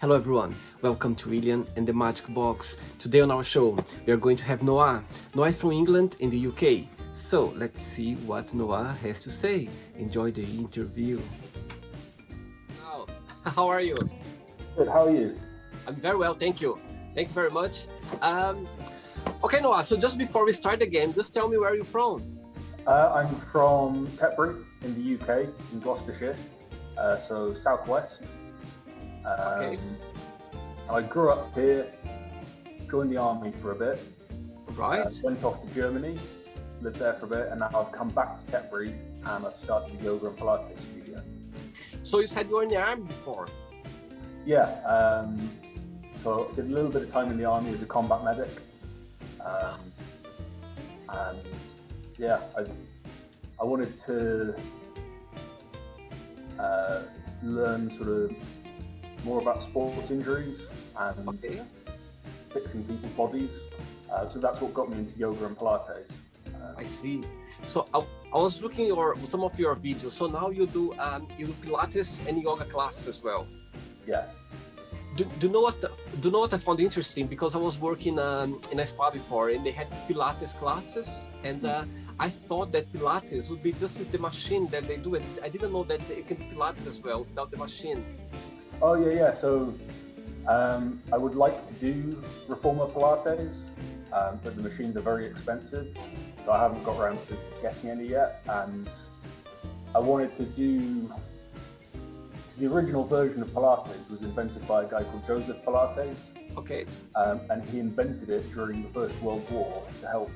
Hello everyone, welcome to William and the Magic Box. Today on our show, we are going to have Noah. Noah is from England in the UK. So let's see what Noah has to say. Enjoy the interview. Wow, how are you? Good, how are you? I'm very well, thank you. Thank you very much. Okay Noah, so just before we start the game, just tell me where you're from. I'm from Tetbury in the UK, in Gloucestershire, so southwest. Okay. I grew up here, joined the army for a bit, Right. went off to Germany, lived there for a bit, and now I've come back to Tetbury and I've started a yoga and Pilates studio. So you said you were in the army before? Yeah, so I did a little bit of time in the army as a combat medic. And yeah, I wanted to learn sort of more about sports injuries and fixing people's bodies. So that's what got me into yoga and Pilates. I see. So I was looking at some of your videos. So now you do Pilates and yoga classes as well. Yeah. Do you know what I found interesting? Because I was working in a spa before, and they had Pilates classes, and I thought that Pilates would be just with the machine that they do it. I didn't know that you can do Pilates as well without the machine. Oh yeah. So I would like to do reformer Pilates, but the machines are very expensive, so I haven't got around to getting any yet. And I wanted to do. The original version of Pilates was invented by a guy called Joseph Pilates. Okay. And he invented it during the First World War to help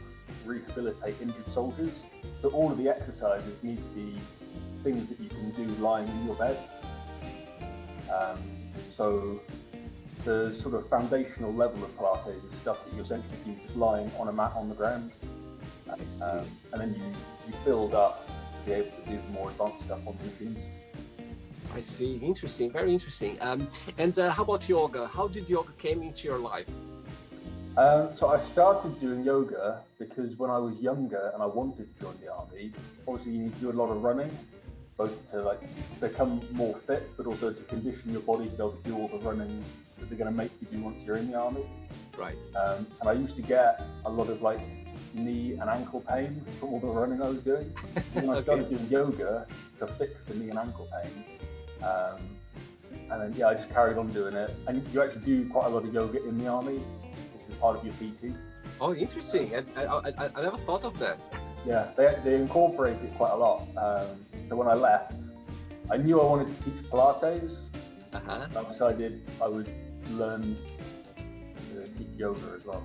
rehabilitate injured soldiers. So all of the exercises need to be things that you can do lying in your bed. So the sort of foundational level of Pilates is stuff that you essentially do just lying on a mat on the ground. And then you build up to be able to do more advanced stuff on the machines. I see. Interesting. Very interesting. And how about yoga? How did yoga came into your life? So I started doing yoga because when I was younger and I wanted to join the army, obviously you need to do a lot of running, both to like become more fit, but also to condition your body to be able to do all the running that they're going to make you do once you're in the army. Right. And I used to get a lot of like knee and ankle pain from all the running I was doing. And when I started doing yoga to fix the knee and ankle pain, and then I just carried on doing it. And you actually do quite a lot of yoga in the army, which is part of your PT. Oh, interesting. I never thought of that. Yeah, they incorporate it quite a lot. So when I left, I knew I wanted to teach Pilates. I decided I would learn to teach yoga as well.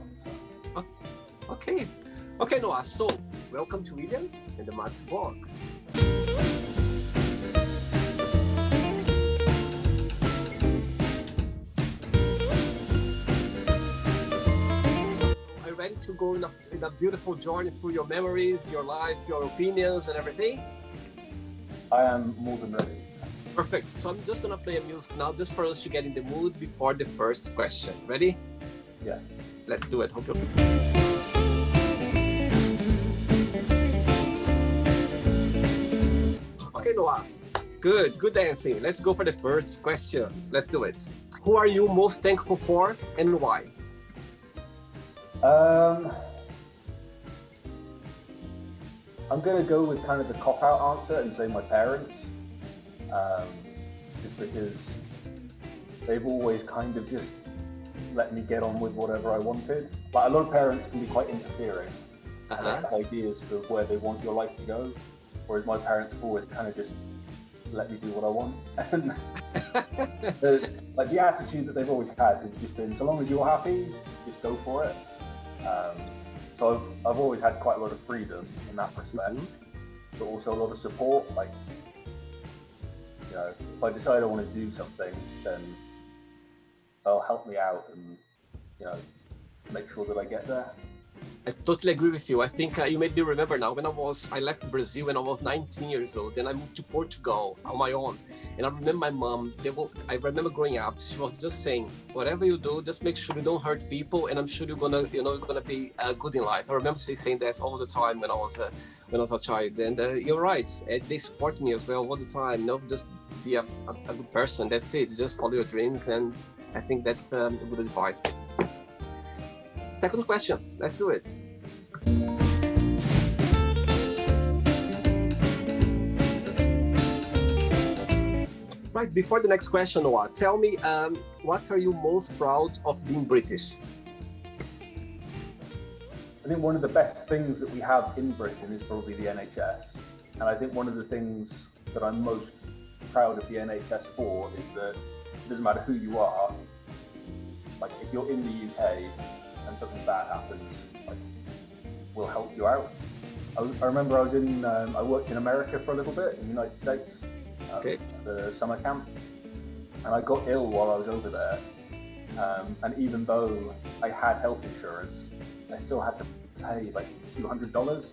Okay, Noah. So welcome to William and the Magic Box. Ready to go in a beautiful journey through your memories, your life, your opinions and everything? I am more than ready. Perfect. So I'm just gonna play a music now just for us to get in the mood before the first question. Ready? Yeah. Let's do it. Hope you're... Okay, Noah. Good dancing. Let's go for the first question. Let's do it. Who are you most thankful for and why? I'm going to go with kind of the cop-out answer and say my parents, just because they've always kind of just let me get on with whatever I wanted. Like a lot of parents can be quite interfering and they have ideas for where they want your life to go, whereas my parents have always kind of just let me do what I want. And like the attitude that they've always had has just been, so long as you're happy, just go for it. So I've always had quite a lot of freedom in that respect, but also a lot of support. Like, you know, if I decide I want to do something, then they'll help me out and, you know, make sure that I get there. I totally agree with you. I think you made me remember now when I left Brazil when I was 19 years old. Then I moved to Portugal on my own. And I remember my mom, I remember growing up, she was just saying, whatever you do, just make sure you don't hurt people. And I'm sure you're gonna be good in life. I remember saying that all the time when I was a child. And you're right. They support me as well all the time. Just be a good person. That's it. Just follow your dreams and I think that's good advice. Second question. Let's do it. Right, before the next question, Noah, tell me, what are you most proud of being British? I think one of the best things that we have in Britain is probably the NHS. And I think one of the things that I'm most proud of the NHS for is that it doesn't matter who you are, like if you're in the UK and something bad happens, like we'll help you out. I remember I worked in America for a little bit, in the United States, Okay. the summer camp, and I got ill while I was over there. And even though I had health insurance, I still had to pay like $200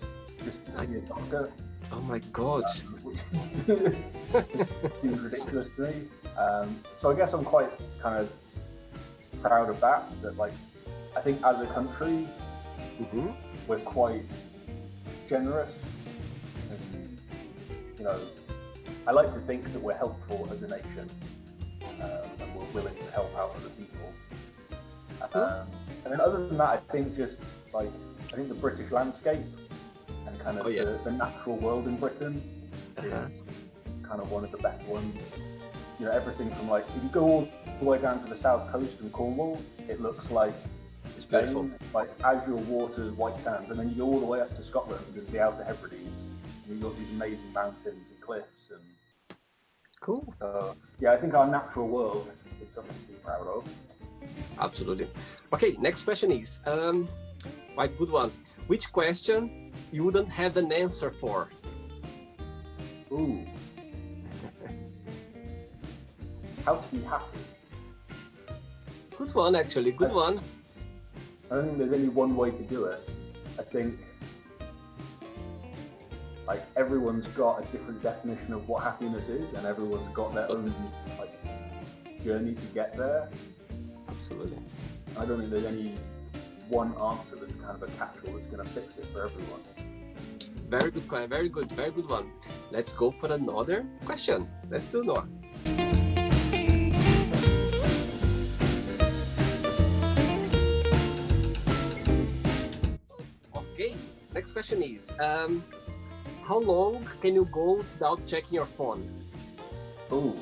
just to see a doctor. Oh my God. Which seems ridiculous to me. So I guess I'm quite kind of proud of that like, I think as a country, we're quite generous. And, you know, I like to think that we're helpful as a nation, and we're willing to help out other people. And then other than that, I think I think the British landscape and kind of the natural world in Britain is kind of one of the best ones. You know, everything from like, if you go all the way down to the south coast in Cornwall, it looks like It's beautiful. like azure waters, white sands, and then you go all the way up to Scotland and the Outer Hebrides, and you've got these amazing mountains and cliffs. And Cool. yeah, I think our natural world is something to be proud of. Absolutely. Okay, next question is, right, good one. Which question you wouldn't have an answer for? Ooh. How to be happy. Good one, actually. Good one. I don't think there's only one way to do it. I think like everyone's got a different definition of what happiness is, and everyone's got their own like journey to get there. Absolutely. I don't think there's any one answer that's kind of a catch-all that's going to fix it for everyone. Very good, very good, very good one. Let's go for another question. Let's do Noah. Okay, next question is, how long can you go without checking your phone? Ooh.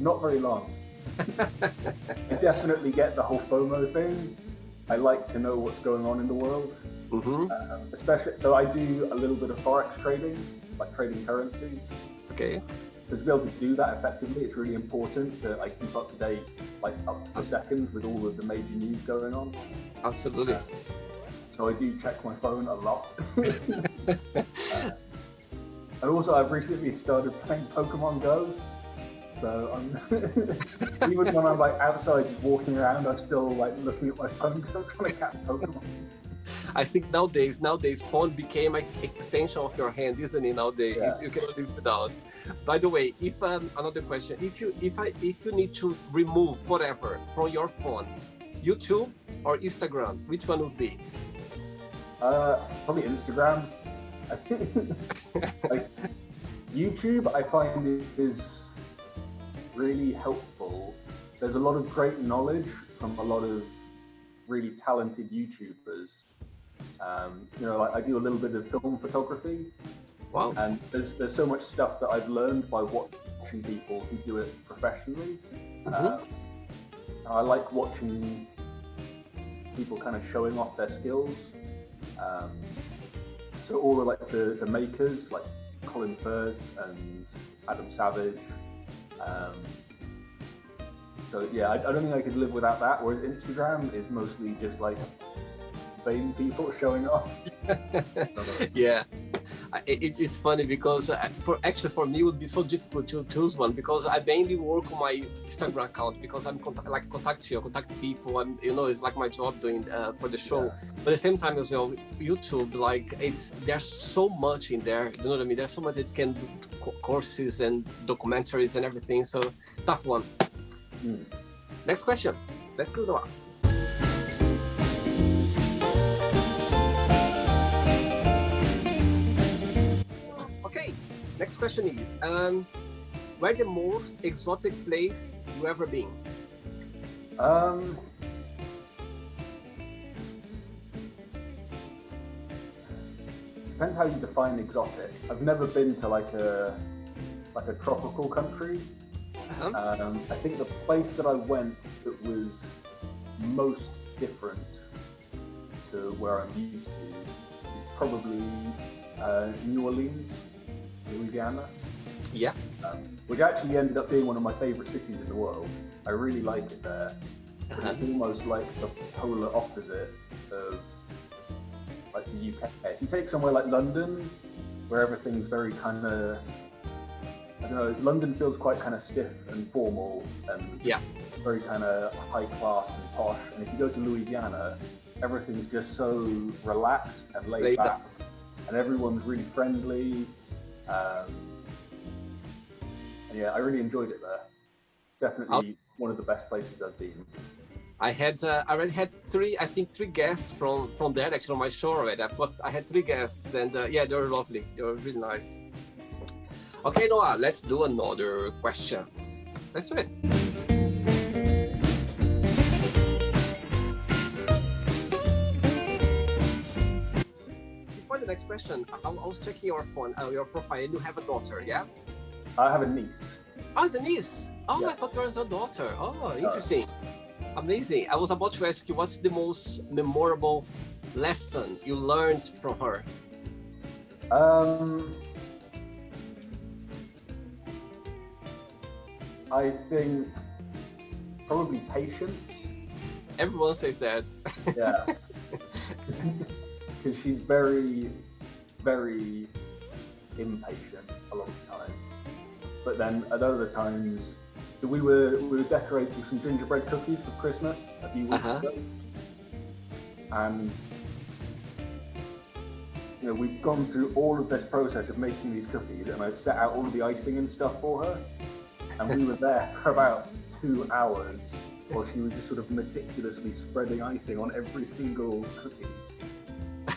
Not very long. I definitely get the whole FOMO thing. I like to know what's going on in the world. Especially, so I do a little bit of forex trading, like trading currencies. Okay. So to be able to do that effectively, it's really important that I keep up to date, like up to the second, with all of the major news going on. Absolutely. So I do check my phone a lot. And also, I've recently started playing Pokemon Go. So I'm even when I'm like outside just walking around, I'm still like looking at my phone because I'm trying to catch Pokemon. I think nowadays phone became an extension of your hand, isn't it? Nowadays, Yeah. you cannot live without. By the way, if another question, if you need to remove forever from your phone, YouTube or Instagram, which one would be? Probably Instagram. I think like YouTube, I find is really helpful. There's a lot of great knowledge from a lot of really talented YouTubers. You know, like I do a little bit of film photography. Wow. And there's so much stuff that I've learned by watching people who do it professionally. I like watching people kind of showing off their skills. So all the like the makers like Colin Firth and Adam Savage. So yeah, I don't think I could live without that. Whereas Instagram is mostly just like vain people showing off. Yeah, it's funny because for me it would be so difficult to choose one because I mainly work on my Instagram account because I'm contact people, and you know it's like my job doing for the show. Yeah. But at the same time as well, YouTube, like there's so much in there. You know what I mean? There's so much that can do courses and documentaries and everything. So tough one. Next question. Let's do the one. Okay, next question is, where the most exotic place you ever been? Depends how you define exotic. I've never been to like a tropical country. I think the place that I went that was most different to where I'm used to is probably New Orleans, Louisiana. Yeah. Which actually ended up being one of my favorite cities in the world. I really like it there. But it's almost like the polar opposite of like the UK. If you take somewhere like London, where everything's very kind of, I don't know, London feels quite kind of stiff and formal and very kind of high class and posh. And if you go to Louisiana, everything's just so relaxed and laid back, and everyone's really friendly. And yeah, I really enjoyed it there. Definitely one of the best places I've been. I already had three guests from there actually on my show already. I had 3 guests, and yeah, they were lovely. They were really nice. Okay, Noah, let's do another question. Let's do it. Before the next question, I was checking your phone, your profile, and you have a daughter, yeah? I have a niece. Oh, it's a niece. Oh, Yeah. I thought there was a daughter. Oh, interesting. Amazing. I was about to ask you, what's the most memorable lesson you learned from her? I think probably patience. Everyone says that. Yeah. Because she's very, very impatient a lot of the time. But then at other times, we were decorating some gingerbread cookies for Christmas a few weeks ago. And you know, we've gone through all of this process of making these cookies, and I set out all of the icing and stuff for her. And we were there for about 2 hours while she was just sort of meticulously spreading icing on every single cookie.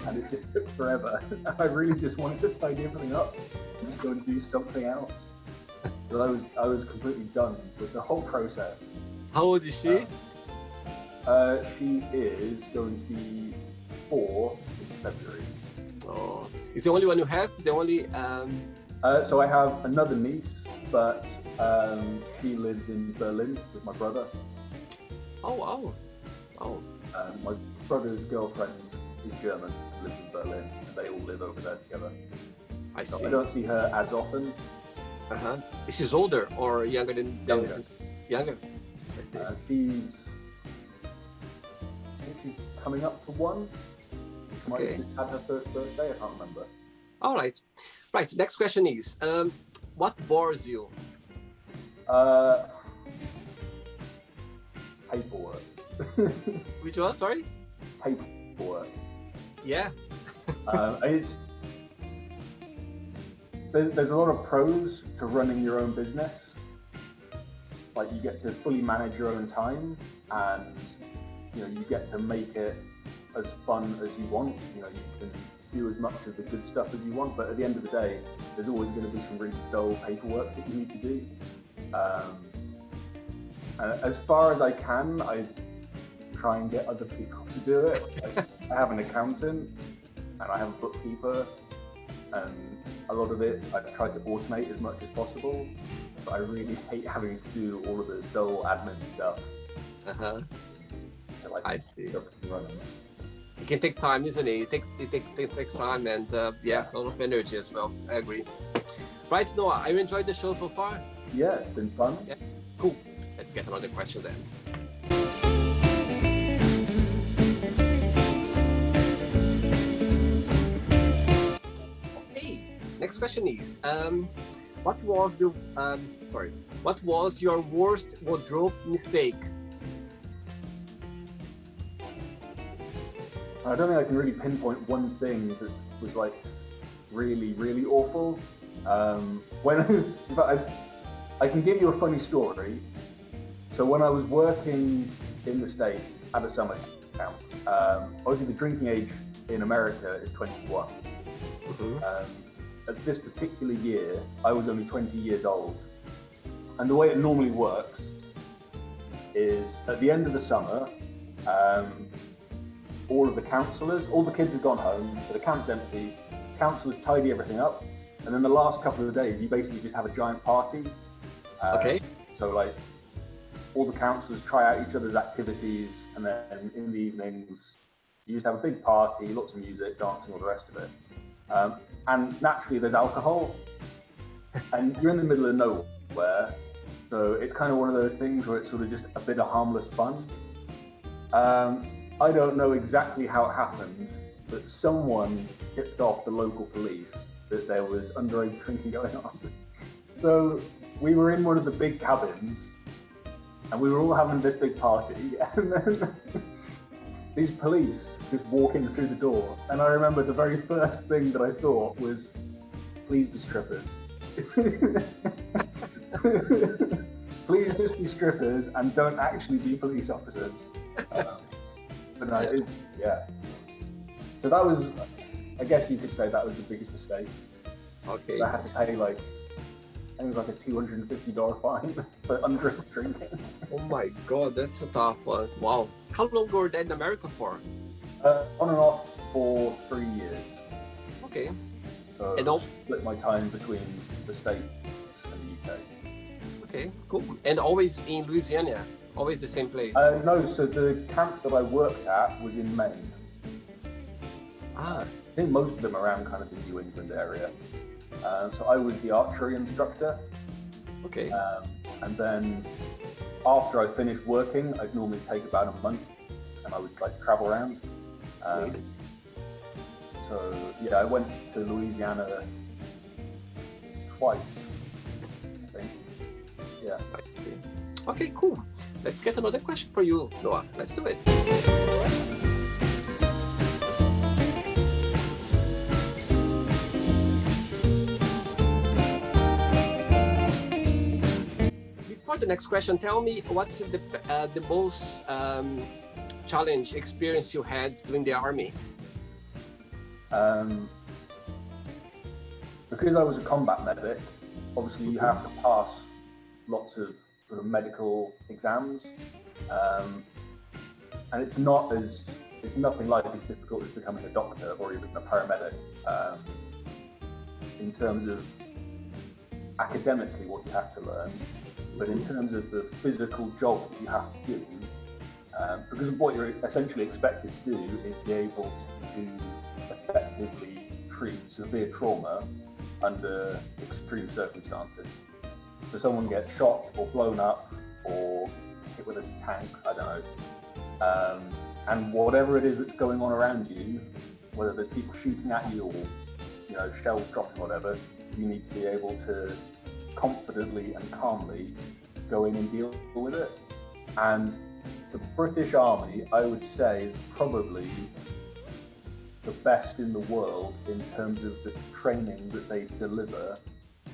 And it just took forever. I really just wanted to tidy everything up and just go and do something else. But I was completely done with the whole process. How old is she? She is going to be 4 in February. Oh, is the only one you have? The only? So I have another niece, but she lives in Berlin with my brother. Oh wow! Oh. My brother's girlfriend is German, lives in Berlin, and they all live over there together. I see. So I don't see her as often. She's older or younger than? Younger. Younger. I see. I think she's coming up to 1. She might have just had her first birthday, I can't remember. All right. Right, next question is, what bores you? Paperwork. Which one, sorry? Paperwork. Yeah. There's a lot of pros to running your own business. Like you get to fully manage your own time, and you know you get to make it as fun as you want. You know, you can do as much of the good stuff as you want, but at the end of the day, there's always going to be some really dull paperwork that you need to do. As far as I can, I try and get other people to do it. Like, I have an accountant and I have a bookkeeper, and a lot of it I try to automate as much as possible, but I really hate having to do all of the dull admin stuff. I see. It can take time, isn't it? It takes time, and yeah, a lot of energy as well. I agree. Right, Noah, have you enjoyed the show so far? Yeah, it's been fun. Yeah. Cool. Let's get another question then. Okay, next question is, what was your worst wardrobe mistake? I don't think I can really pinpoint one thing that was like really, really awful. In fact, I can give you a funny story. So when I was working in the States at a summer camp, obviously the drinking age in America is 21. At this particular year, I was only 20 years old. And the way it normally works is at the end of the summer, all of the counsellors, all the kids have gone home, so the camp's empty, counsellors tidy everything up, and then the last couple of days you basically just have a giant party. Okay. So like all the counsellors try out each other's activities, and then in the evenings you just have a big party, lots of music, dancing, all the rest of it. And naturally there's alcohol, and you're in the middle of nowhere, so it's kind of one of those things where it's sort of just a bit of harmless fun. I don't know exactly how it happened, but someone tipped off the local police that there was underage drinking going on. So we were in one of the big cabins, and we were all having this big party, and then these police just walk in through the door, and I remember the very first thing that I thought was, please be strippers. Please just be strippers and don't actually be police officers. But no, yeah. So that was, I guess you could say that was the biggest mistake. Okay. I had to pay like, I think it was like a $250 fine for underage drinking. Oh my God, that's a tough one. Wow. How long were they in America for? On and off for 3 years. Okay. So And split my time between the States and the UK. okay, cool. And always in Louisiana? Always the same place? No, so the camp that I worked at was in Maine. Ah, I think most of them around kind of the New England area. So I was the archery instructor. okay. And then after I finished working, I'd normally take about a month and I would like travel around. Nice. So yeah, I went to Louisiana twice, I think. Yeah. Okay, cool. Let's get another question for you, Noah. Let's do it. Before the next question, tell me what's the most challenge experience you had during the army? Because I was a combat medic, obviously you have to pass lots of sort of medical exams, and it's nothing like as difficult as becoming a doctor or even a paramedic in terms of academically what you have to learn, but in terms of the physical job that you have to do, because of what you're essentially expected to do is be able to effectively treat severe trauma under extreme circumstances. So someone gets shot or blown up or hit with a tank, I don't know, and whatever it is that's going on around you, whether there's people shooting at you or shells dropping or whatever, you need to be able to confidently and calmly go in and deal with it. And the British Army, I would say, is probably the best in the world in terms of the training that they deliver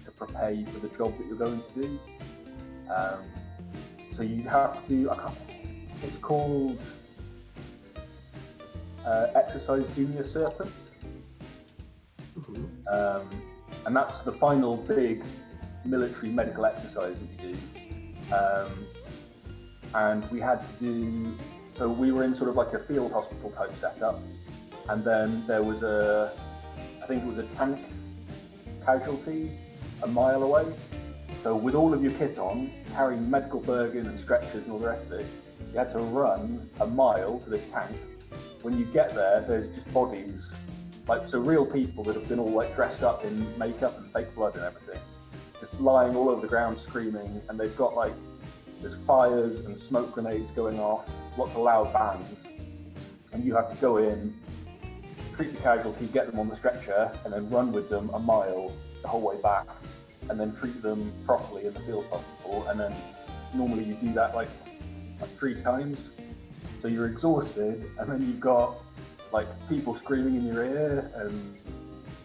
to prepare you for the job that you're going to do. So you have to do, it's called Exercise Junior Serpent. And that's the final big military medical exercise that you do. And we had to do, so we were in sort of like a field hospital type setup. And then there was I think it was a tank casualty a mile away. So with all of your kit on, carrying medical bergen and stretchers and all the rest of it, you had to run a mile to this tank. When you get there, there's just bodies, so real people that have been all dressed up in makeup and fake blood and everything, just lying all over the ground screaming, and they've got there's fires and smoke grenades going off, lots of loud bands, and you have to go in, treat the casualty, get them on the stretcher, and then run with them a mile the whole way back, and then treat them properly in the field hospital. And then normally you do that like 3 times, so you're exhausted, and then you've got people screaming in your ear, and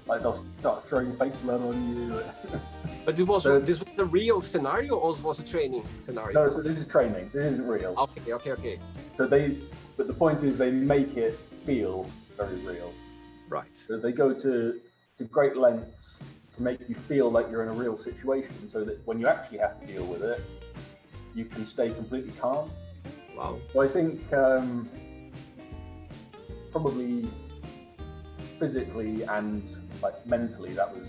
they'll start throwing fake blood on you. But this was the real scenario, or was a training scenario? No, so this is training. This isn't real. Okay. So but the point is they make it feel very real. Right. So they go to great lengths to make you feel like you're in a real situation, so that when you actually have to deal with it, you can stay completely calm. Wow. So I think probably physically and like mentally, that was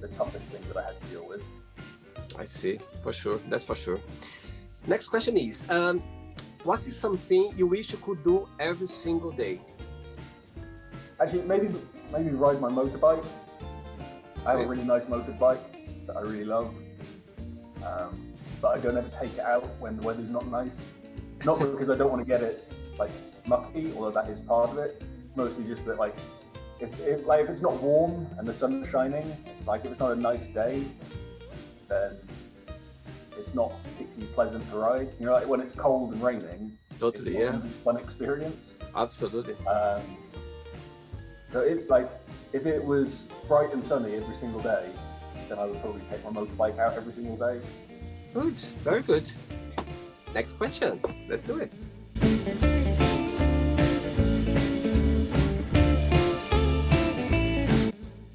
the toughest thing that I had to deal with. I see, for sure. That's for sure. Next question is, what is something you wish you could do every single day? Actually, maybe ride my motorbike. I have a really nice motorbike that I really love, but I don't ever take it out when the weather's not nice. Not because I don't want to get it like mucky, although that is part of it. Mostly just that like if it's not warm and the sun's shining, like if it's not a nice day, then it's not particularly pleasant to ride. You know, like when it's cold and raining. Totally, it's yeah. a fun experience. Absolutely. So if it was bright and sunny every single day, then I would probably take my motorbike out every single day. Good, very good. Next question. Let's do it.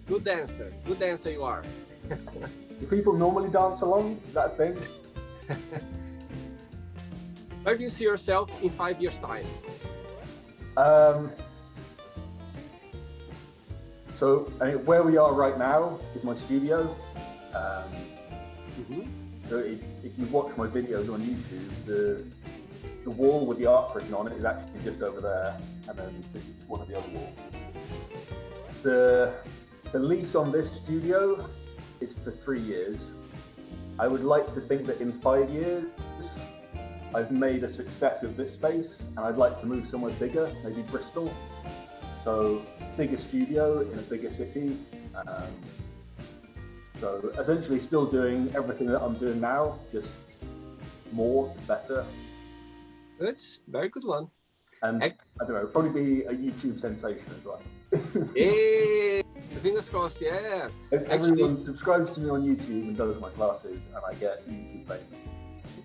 Good dancer you are. Do people normally dance along? Is that a thing? Where do you see yourself in 5 years' time? So I mean, where we are right now is my studio. So if you watch my videos on YouTube, the wall with the art print on it is actually just over there, and then this is one of the other walls. The lease on this studio is for 3 years. I would like to think that in 5 years, I've made a success of this space, and I'd like to move somewhere bigger, maybe Bristol. So bigger studio in a bigger city. So essentially still doing everything that I'm doing now, just more, better. Good, very good one. And I don't know, probably be a YouTube sensation as well. Hey, fingers crossed, yeah. If everyone subscribes to me on YouTube and does my classes, and I get YouTube fame.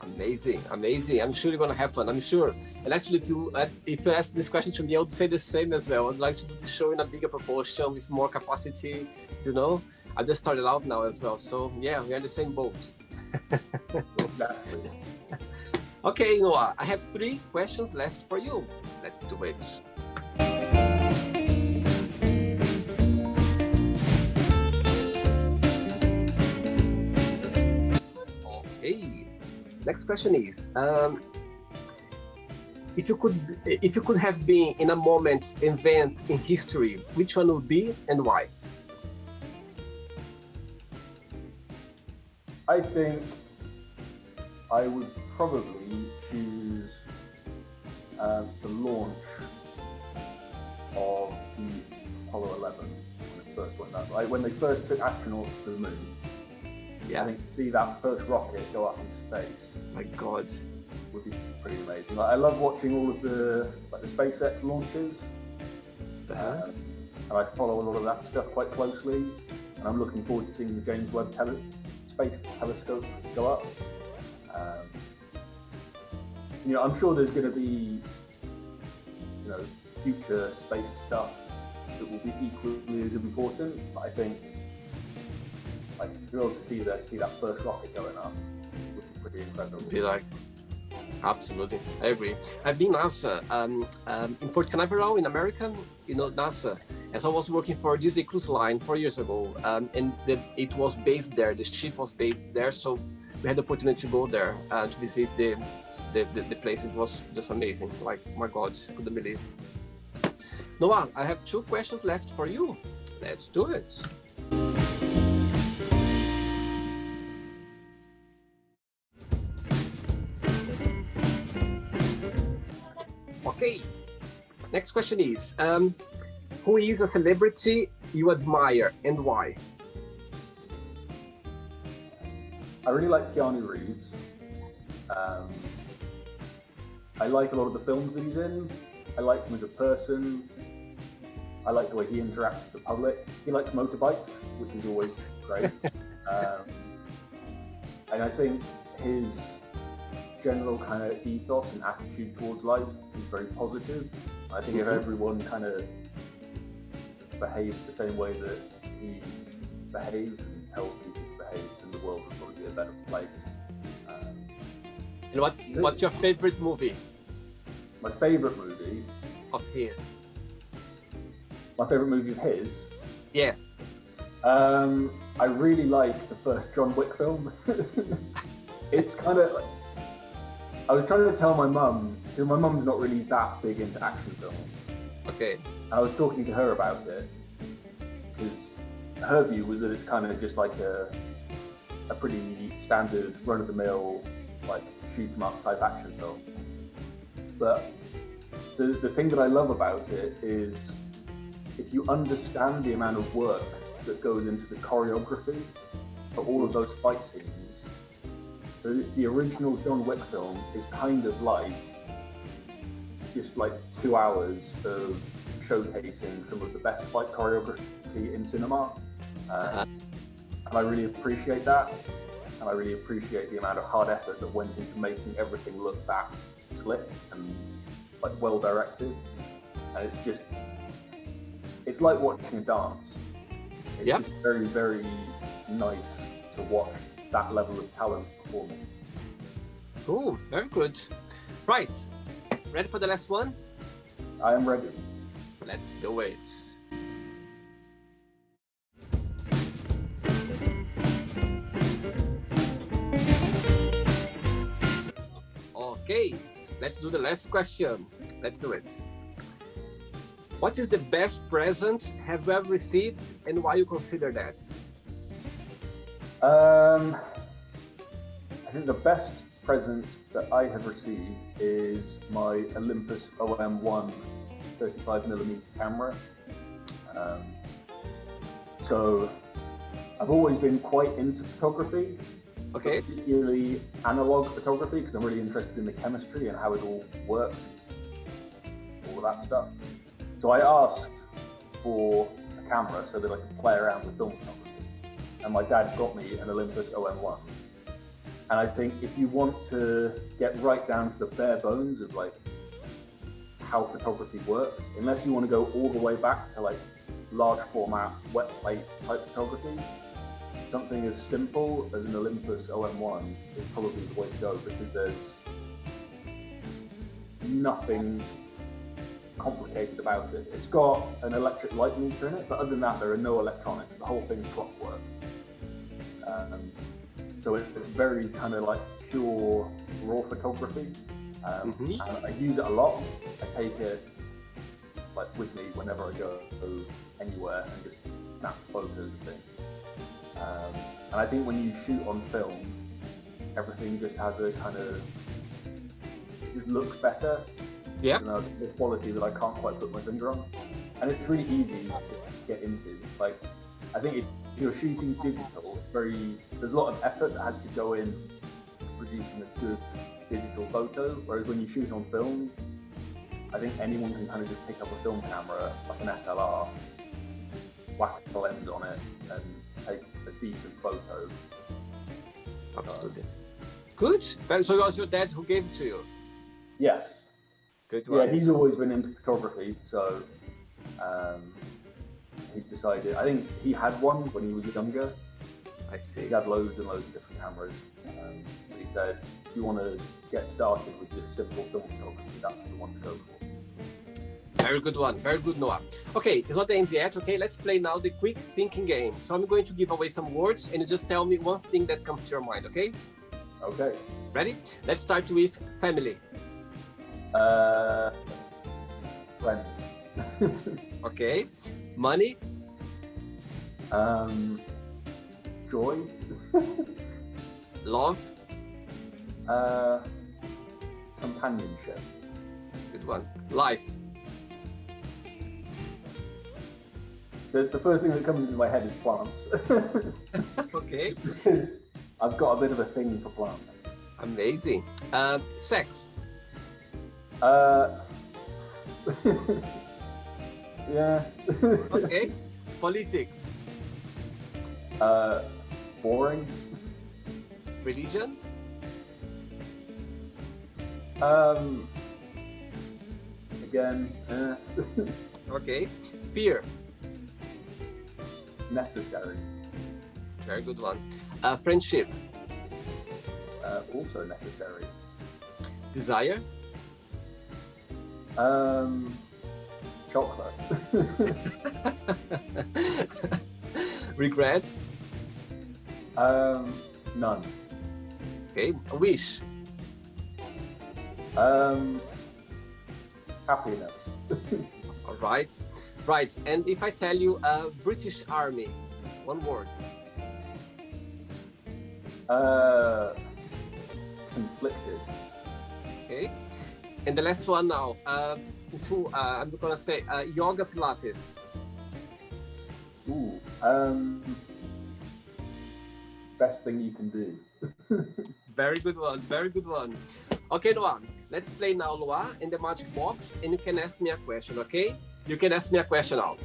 Amazing. I'm sure it's gonna happen. I'm sure. And actually, if you ask this question to me, I would say the same as well. I'd like to do the show in a bigger proportion with more capacity. You know, I just started out now as well. So yeah, we're in the same boat. Exactly. Okay, Noah, I have 3 questions left for you. Let's do it. Okay. Next question is, if you could have been in a event in history, which one would be and why? I think I would probably choose the launch of the Apollo 11 when it first went up. Like when they first took astronauts to the moon. Yeah. I think to see that first rocket go up into space. My God. Would be pretty amazing. Like, I love watching all of the SpaceX launches. And I follow a lot of that stuff quite closely. And I'm looking forward to seeing the James Webb Space Telescope go up. You know, I'm sure there's going to be, you know, future space stuff that will be equally as important. But I think, like, to be able to see that first rocket going up would be pretty incredible. Be like, absolutely, I agree. I've been NASA in Port Canaveral in America. You know, NASA. As I was working for Disney Cruise Line 4 years ago, and it was based there. The ship was based there, so we had the opportunity to go there to visit the place. It was just amazing. Like, my God, I couldn't believe. Noah, I have 2 questions left for you. Let's do it. Okay. Next question is, who is a celebrity you admire and why? I really like Keanu Reeves. I like a lot of the films that he's in. I like him as a person. I like the way he interacts with the public. He likes motorbikes, which is always great. And I think his general kind of ethos and attitude towards life is very positive. I think if everyone kind of behaved the same way that he behaves and tells people to behave, then the world would probably be a better place. And what's your favorite movie My favorite movie of his? My favorite movie of his? Yeah. I really like the first John Wick film. It's kind of like, I was trying to tell my mum, because my mum's not really that big into action films. Okay. I was talking to her about it, because her view was that it's kind of just like a pretty standard run-of-the-mill, like shoot 'em up type action film. But the thing that I love about it is if you understand the amount of work that goes into the choreography for all of those fight scenes. So the original John Wick film is kind of like just like 2 hours of showcasing some of the best fight choreography in cinema. And I really appreciate that. And I really appreciate the amount of hard effort that went into making everything look that slick and like well directed. And it's like watching a dance. It's just very, very nice to watch that level of talent performing. Cool, very good. Right, ready for the last one? I am ready. Let's do it. Okay, let's do the last question. Let's do it. What is the best present have you ever received, and why you consider that? I think the best present that I have received is my Olympus OM1 35mm camera. So I've always been quite into photography, particularly analog photography, because I'm really interested in the chemistry and how it all works, all of that stuff. So I asked for a camera so that I could play around with film photography. And my dad got me an Olympus OM1. And I think if you want to get right down to the bare bones of like how photography works, unless you want to go all the way back to like large format wet plate type photography, something as simple as an Olympus OM1 is probably the way to go, because there's nothing complicated about it. It's got an electric light meter in it, but other than that, there are no electronics. The whole thing's clockwork. So it's very kind of like pure raw photography. And I use it a lot. I take it like with me whenever I go anywhere and just snap photos and things. And I think when you shoot on film, everything just has a kind of, it just looks better. Yeah. You know, the quality that I can't quite put my finger on. And it's really easy to get into. Like, I think if you're shooting digital, there's a lot of effort that has to go in producing a good digital photo. Whereas when you shoot on film, I think anyone can kind of just pick up a film camera, like an SLR, whack the lens on it, and take a decent photo. Absolutely. Good. So it was your dad who gave it to you? Yes. Good one. Yeah, he's always been into photography, so he decided, I think he had one when he was younger. I see. He had loads and loads of different cameras. But he said, if you want to get started with just simple film photography, that's the one to go for. Very good one. Very good, Noah. Okay, it's not the end yet. Okay, let's play now the quick thinking game. So I'm going to give away some words and you just tell me one thing that comes to your mind, okay? Okay. Ready? Let's start with family. Friends. Okay. Money. Joy. Love. Companionship. Good one. Life. The first thing that comes into my head is plants. Okay. I've got a bit of a thing for plants. Amazing. Sex. Yeah. Okay. Politics. Boring. Religion. Again. Okay. Fear. Necessary. Very good one. Friendship. Also necessary. Desire. Chocolate. Regrets. None. Okay. Wish. Happiness. All right. Right. And if I tell you British Army, one word. Conflicted. Okay. And the last one now. I'm gonna say yoga Pilates. Ooh. Best thing you can do. Very good one. Very good one. Okay, Noah. Let's play now, Noah, in the magic box, and you can ask me a question. Okay? You can ask me a question now.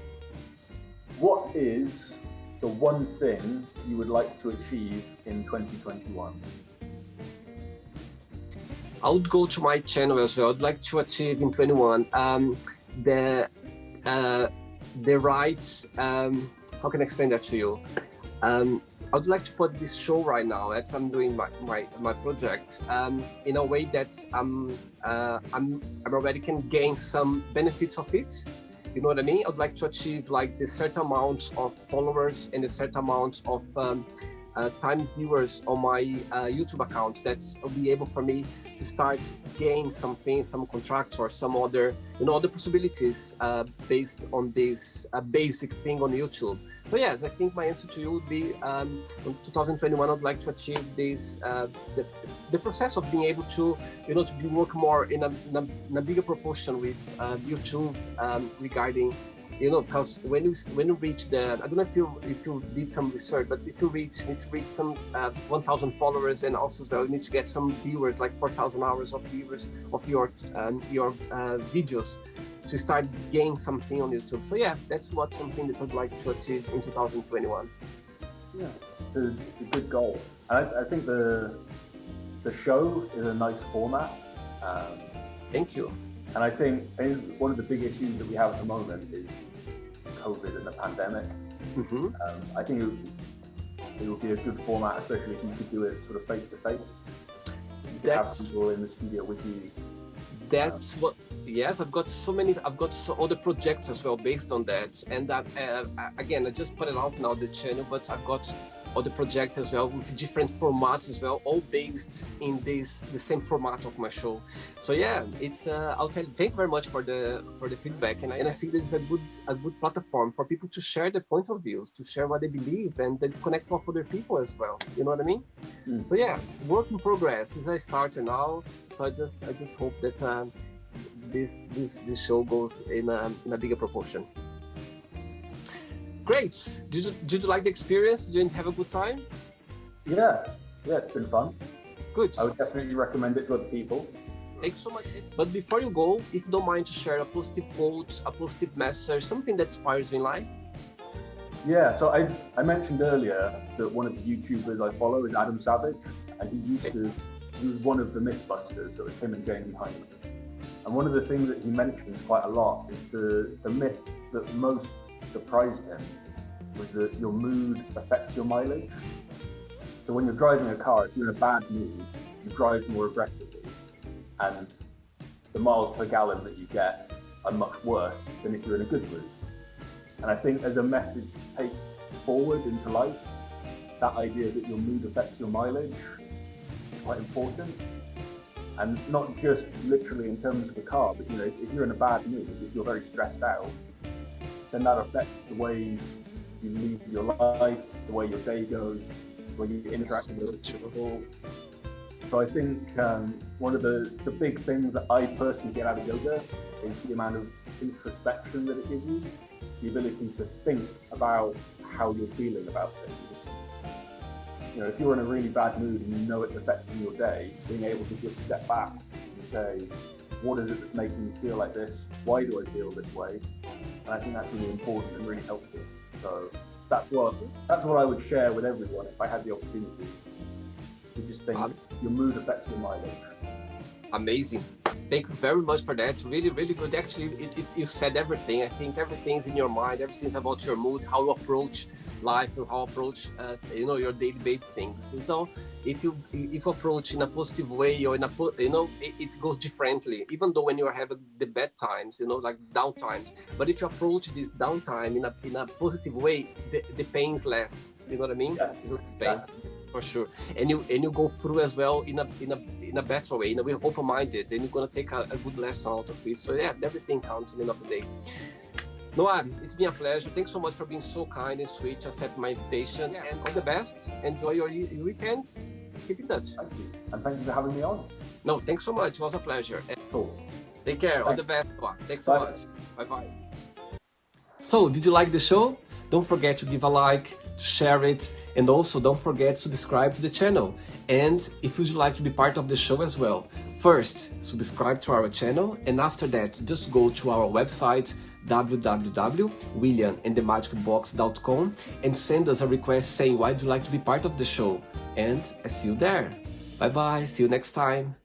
What is the one thing you would like to achieve in 2021? I would go to my channel as well. I'd like to achieve in 21 the rights. How can I explain that to you? I would like to put this show right now as I'm doing my project in a way that I'm already can gain some benefits of it. You know what I mean? I'd like to achieve like the certain amount of followers and a certain amount of time viewers on my YouTube account. That's will be able for me to start gain something, some contracts or some other, other possibilities based on this basic thing on YouTube. So yes, I think my answer to you would be in 2021. I'd like to achieve this, the process of being able to, to be work more in a bigger proportion with YouTube regarding. Because when you reach the, I don't know if you did some research, but if you need to reach some 1,000 followers, and also you need to get some viewers, like 4,000 hours of viewers of your videos to start gain something on YouTube. So yeah, that's something that I'd like to achieve in 2021. Yeah, it's a good goal. And I think the show is a nice format. Thank you. And I think one of the big issues that we have at the moment is COVID and the pandemic. Mm-hmm. I think it would be a good format, especially if you could do it sort of face to face. Have people in the studio with you. That's what. Yes, I've got other projects as well based on that. And that again, I just put it out now the channel, but I've got other projects as well with different formats as well, all based in the same format of my show. So yeah, it's I'll tell you, thank you very much for the feedback, and I think this is a good platform for people to share their point of views, to share what they believe, and then to connect with other people as well. You know what I mean? So yeah, work in progress. As I start now, so I just hope that this show goes in a bigger proportion. Great. Did you like the experience? Did you have a good time? Yeah, it's been fun. Good. I would definitely recommend it to other people. Thanks so much. But before you go, if you don't mind to share a positive quote, a positive message, something that inspires you in life. Yeah, so I mentioned earlier that one of the YouTubers I follow is Adam Savage, and he was one of the Mythbusters, so it was him and Jamie Hyneman. And one of the things that he mentions quite a lot is the myth that most surprised him was that your mood affects your mileage. So when you're driving a car, if you're in a bad mood, you drive more aggressively, and the miles per gallon that you get are much worse than if you're in a good mood. And I think as a message to take forward into life, that idea that your mood affects your mileage is quite important. And not just literally in terms of the car, but if you're in a bad mood, if you're very stressed out, then that affects the way you live your life, the way your day goes, the way you interact with other people. So I think one of the big things that I personally get out of yoga is the amount of introspection that it gives you, the ability to think about how you're feeling about things. If you're in a really bad mood and you know it's affecting your day, being able to just step back and say, what is it that's making me feel like this? Why do I feel this way? And I think that's really important and really helpful. So that's what I would share with everyone if I had the opportunity to just think your mood affects your mileage. Amazing. Thank you very much for that. Really, really good. Actually, you said everything. I think everything's in your mind. Everything's about your mood, how you approach life, how you approach, your daily basis things. And so, if you approach in a positive way or it goes differently. Even though when you are having the bad times, like down times. But if you approach this downtime in a positive way, the pain's less. You know what I mean? Yeah. It's less pain. For sure, and you go through as well in a better way, we're open-minded, and you're gonna take a good lesson out of it. So yeah, everything counts in the end of the day. Noah, it's been a pleasure. Thanks so much for being so kind and sweet to accept my invitation. And all the best. Enjoy your weekends. Keep in touch. Thank you, and thank you for having me on. No, thanks so much. It was a pleasure. Cool. Take care. Thanks. All the best. Thanks so Bye. much. Bye. So, did you like the show? Don't forget to give a like, share it, and also don't forget to subscribe to the channel. And if you'd like to be part of the show as well, first, subscribe to our channel, and after that, just go to our website, www.williamandthemagicbox.com, and send us a request saying why you'd like to be part of the show. And I see you there. Bye bye, see you next time.